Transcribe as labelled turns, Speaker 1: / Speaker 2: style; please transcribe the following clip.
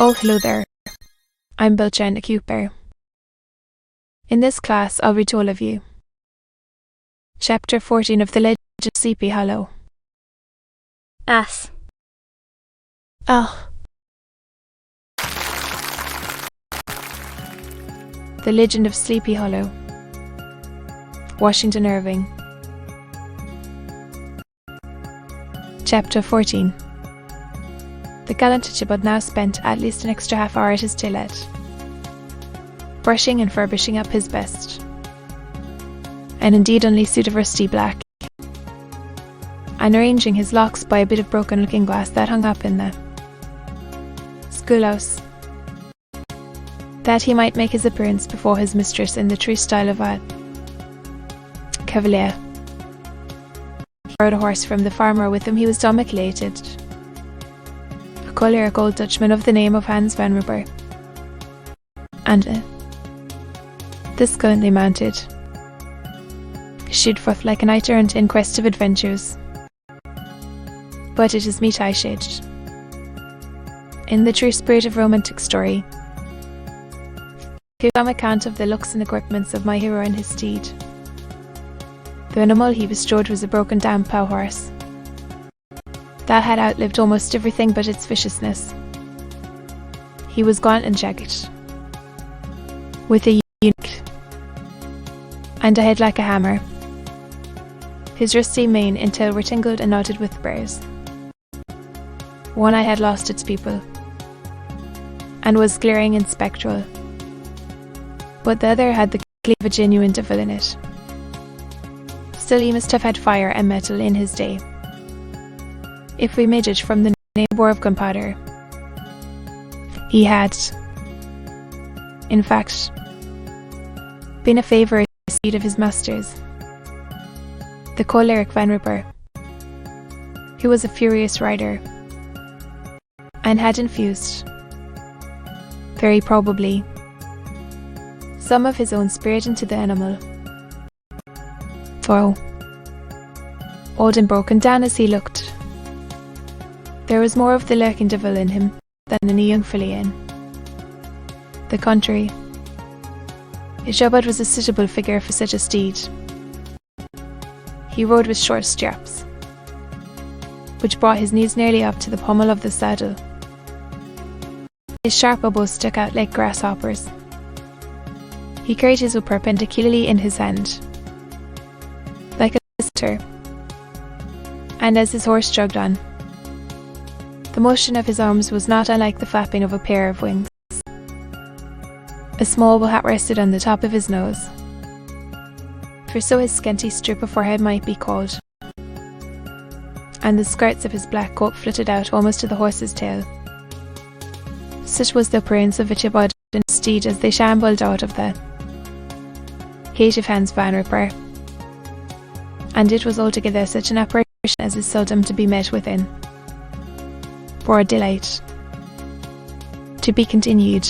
Speaker 1: Oh, hello there. I'm Bilchen Cooper. In this class, I'll read to all of you Chapter 14 of the Legend of Sleepy Hollow.
Speaker 2: Ass.
Speaker 1: Ah. The Legend of Sleepy Hollow. Washington Irving. Chapter 14. The gallant Chibud now spent at least an extra half hour at his toilet, brushing and furbishing up his best, and indeed only suit of rusty black, and arranging his locks by a bit of broken looking glass that hung up in the schoolhouse, that he might make his appearance before his mistress in the true style of a cavalier. He borrowed a horse from the farmer with whom he was domiciliated, a choleric old Dutchman of the name of Hans van Rupper, and this gallantly mounted, issued forth like a knight errant in quest of adventures. But it is meet I should, in the true spirit of romantic story, give some account of the looks and equipments of my hero and his steed. The animal he bestrode was a broken down plough horse that had outlived almost everything but its viciousness. He was gaunt and jagged, with a unique and a head like a hammer. His rusty mane and tail were tingled and knotted with burrs. One eye had lost its pupil, and was glaring and spectral, but the other had the gleam of a genuine devil in it. Still, he must have had fire and metal in his day, if we may judge from the name bore of gunpowder. He had, in fact, been a favourite steed of his master's, the choleric Van Rupper, who was a furious rider, and had infused, very probably, some of his own spirit into the animal. For, old and broken down as he looked, there was more of the lurking devil in him than in a young filly in. The contrary, Ichabod was a suitable figure for such a steed. He rode with short straps, which brought his knees nearly up to the pommel of the saddle. His sharp elbows stuck out like grasshoppers. He carried his whip perpendicularly in his hand, like a visitor, and as his horse jogged on, the motion of his arms was not unlike the flapping of a pair of wings. A small wool hat rested on the top of his nose, for so his scanty strip of forehead might be called, and the skirts of his black coat fluttered out almost to the horse's tail. Such was the appearance of Ichabod and his steed as they shambled out of the gate of Hans van Rupper, and it was altogether such an apparition as is seldom to be met with in. For a delight. To be continued.